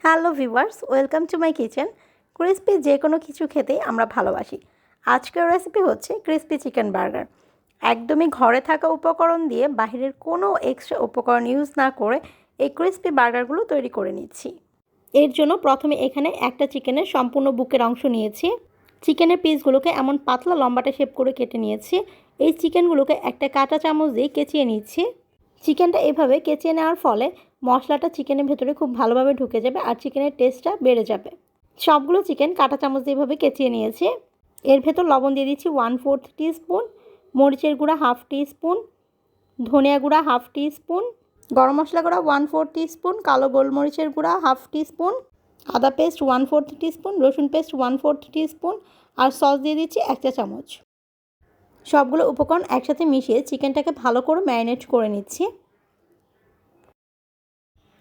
Hello viewers, welcome to my kitchen. Crispy যে কোনো কিছু খেতেই আমরা ভালোবাসি। আজকের রেসিপি হচ্ছে ক্রিসপি চিকেন বার্গার। একদমই ঘরে থাকা উপকরণ দিয়ে বাহিরের কোনো এক্সট্রা উপকরণ ইউজ না করে এই ক্রিসপি বার্গারগুলো তৈরি করে নিচ্ছি। এর জন্য প্রথমে এখানে একটা চিকেনের সম্পূর্ণ বুকের অংশ নিয়েছি। চিকেনের পিসগুলোকে এমন পাতলা লম্বাটে শেপ করে কেটে নিয়েছি। এই চিকেনগুলোকে একটা কাঁটা চামচ দিয়ে কেচিয়ে নিচ্ছি। চিকেনটা এভাবে কেচিয়ে নেওয়ার ফলে মশলাটা চিকেনের ভেতরে খুব ভালোভাবে ঢুকে যাবে আর চিকেনের টেস্টটা বেড়ে যাবে। সবগুলো চিকেন কাঁটা চামচ দিয়ে এভাবে কেচিয়ে নিয়েছি। এর ভেতর লবণ দিয়ে দিচ্ছি 1/4 টিস্পুন, মরিচের গুঁড়া 1/2 টিস্পুন, ধনিয়া গুঁড়া 1/2 টিস্পুন, গরম মশলা গুঁড়া 1/4 টিস্পুন, কালো গোলমরিচের গুঁড়া 1/2 টিস্পুন, আদা পেস্ট 1/4 টিস্পুন, রসুন পেস্ট 1/4 টিস্পুন আর সস দিয়ে দিচ্ছি 1 চা চামচ। সবগুলো উপকরণ একসাথে মিশিয়ে চিকেনটাকে ভালো করে ম্যারিনেট করে নিচ্ছি।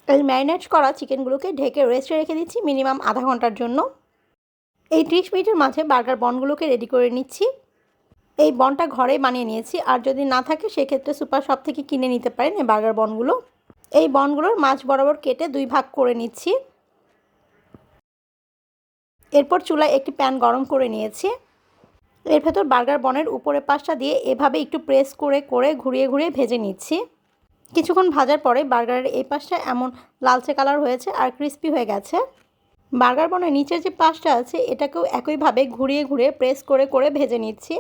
এই ম্যারিনেট করা চিকেনগুলোকে ঢেকে রেস্টে রেখে দিচ্ছি মিনিমাম আধা ঘন্টার জন্য। এই 30 মিনিটের মাঝে বার্গার বনগুলোকে রেডি করে নিচ্ছি। এই বনটা ঘরে বানিয়ে নিয়েছি, আর যদি না থাকে সেক্ষেত্রে সুপার শপ থেকে কিনে নিতে পারেন এই বার্গার বনগুলো। এই বনগুলোর মাঝ বরাবর কেটে 2 ভাগ করে নিচ্ছি। এরপর চুলায় একটি প্যান গরম করে নিয়েছি। এর ভেতর বার্গার বনের উপরের পাশটা দিয়ে এভাবে একটু প্রেস করে করে ঘুরিয়ে ঘুরিয়ে ভেজে নিচ্ছি। কিছুক্ষণ ভাজার পরে বার্গারের এই পাশটা এমন লালচে কালার হয়েছে আর ক্রিস্পি হয়ে গেছে। বার্গার বনের নিচের যে পাশটা আছে এটাকেও একইভাবে ঘুরিয়ে ঘুরিয়ে প্রেস করে করে ভেজে নিচ্ছি।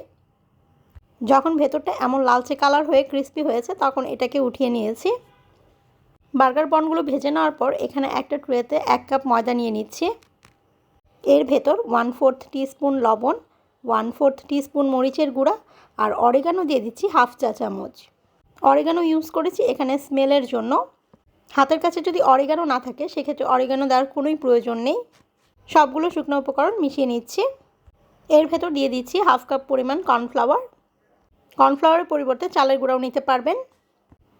যখন ভেতরটা এমন লালচে কালার হয়ে ক্রিস্পি হয়েছে তখন এটাকে উঠিয়ে নিয়েছি। বার্গার বনগুলো ভেজে নেওয়ার পর এখানে একটা ট্রেতে 1 কাপ ময়দা নিয়ে নিচ্ছি। এর ভেতর 1/4 টিস্পুন লবণ, 1/4 টিস্পুন মরিচের গুঁড়া আর অরিগানো দিয়ে দিচ্ছি 1/2 চা চামচ। অরিগানো ইউজ করেছি এখানে স্মেলের জন্য। হাতের কাছে যদি অরিগানো না থাকে সেক্ষেত্রে অরিগানো দেওয়ার কোনোই প্রয়োজন নেই। সবগুলো শুকনো উপকরণ মিশিয়ে নিচ্ছি। এর ভেতর দিয়ে দিচ্ছি 1/2 কাপ পরিমাণ কর্নফ্লাওয়ার। কর্নফ্লাওয়ারের পরিবর্তে চালের গুঁড়াও নিতে পারবেন।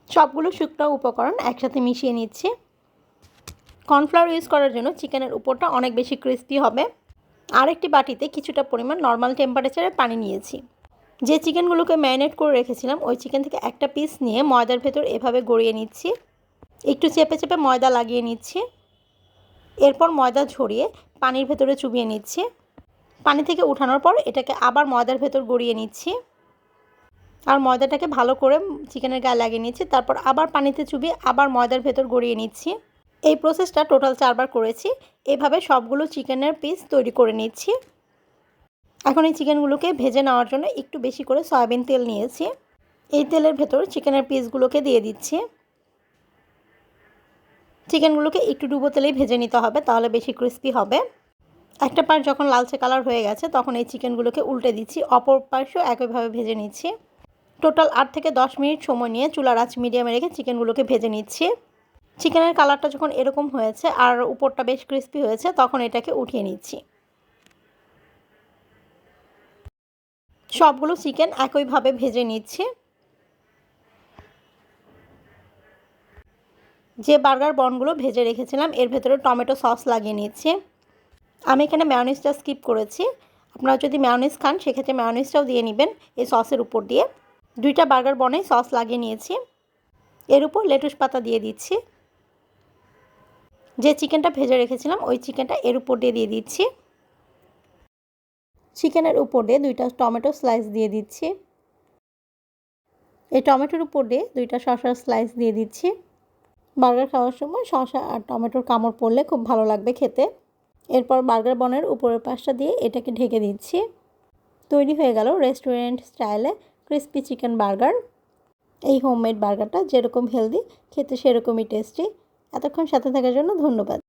সবগুলো শুকনো উপকরণ একসাথে মিশিয়ে নিচ্ছি। কর্নফ্লাওয়ার ইউজ করার জন্য চিকেনের উপরটা অনেক বেশি ক্রিস্পি হবে। আরেকটি বাটিতে কিছুটা পরিমাণ নর্মাল টেম্পারেচারে পানি নিয়েছি। যে চিকেনগুলোকে ম্যারিনেট করে রেখেছিলাম ওই চিকেন থেকে একটা পিস নিয়ে ময়দার ভেতর এভাবে গড়িয়ে নিচ্ছি। একটু চেপে চেপে ময়দা লাগিয়ে নিচ্ছি। এরপর ময়দা ঝরিয়ে পানির ভেতরে চুবিয়ে নিচ্ছি। পানি থেকে উঠানোর পর এটাকে আবার ময়দার ভেতর গড়িয়ে নিচ্ছি আর ময়দাটাকে ভালো করে চিকেনের গায়ে লাগিয়ে নিচ্ছি। তারপর আবার পানিতে চুবিয়ে আবার ময়দার ভেতর গড়িয়ে নিচ্ছি। এই প্রসেসটা টোটাল 4 বার করেছি। এভাবে সবগুলো চিকেনের পিস তৈরি করে নিচ্ছি। এখন এই চিকেনগুলোকে ভেজে নেওয়ার জন্য একটু বেশি করে সয়াবিন তেল নিয়েছি। এই তেলের ভেতর চিকেনের পিসগুলোকে দিয়ে দিচ্ছি। চিকেনগুলোকে একটু ডুবো তেলেই ভেজে নিতে হবে, তাহলে বেশি ক্রিস্পি হবে। একটা পার্ট যখন লালচে কালার হয়ে গেছে তখন এই চিকেনগুলোকে উল্টে দিচ্ছি। অপর পাশও একইভাবে ভেজে নিচ্ছি। টোটাল 8 থেকে 10 মিনিট সময় নিয়ে চুলার আঁচ মিডিয়ামে রেখে চিকেনগুলোকে ভেজে নিচ্ছি। চিকেনের কালারটা যখন এরকম হয়েছে আর উপরটা বেশ ক্রিস্পি হয়েছে তখন এটাকে উঠিয়ে নিচ্ছি। সবগুলো চিকেন একইভাবে ভেজে নিচ্ছি। যে বার্গার বনগুলো ভেজে রেখেছিলাম এর ভেতরে টমেটো সস লাগিয়ে নিচ্ছি। আমি এখানে মেয়োনিজটা স্কিপ করেছি। আপনারা যদি মেয়োনিজ খান সেক্ষেত্রে মেয়োনিজটাও দিয়ে নেবেন এই সসের উপর দিয়ে। 2টা বার্গার বনে সস লাগিয়ে নিয়েছি। এর উপর লেটুস পাতা দিয়ে দিচ্ছি। যে চিকেনটা ভেজে রেখেছিলাম ওই চিকেনটা এর উপর দিয়ে দিচ্ছি। চিকেনের উপর দিয়ে 2টা টমেটো স্লাইস দিয়ে দিচ্ছি। এই টমেটোর উপর দিয়ে 2টা শসার স্লাইস দিয়ে দিচ্ছি। বার্গার খাওয়ার সময় শসা আর টমেটোর কামড় পড়লে খুব ভালো লাগবে খেতে। এরপর বার্গার বনের উপরের পাশটা দিয়ে এটাকে ঢেকে দিচ্ছি। তৈরি হয়ে গেল রেস্টুরেন্ট স্টাইলে ক্রিসপি চিকেন বার্গার। এই হোমমেড বার্গারটা যেরকম হেলদি, খেতে সেরকমই টেস্টি। এতক্ষণ সাথে থাকার জন্য ধন্যবাদ।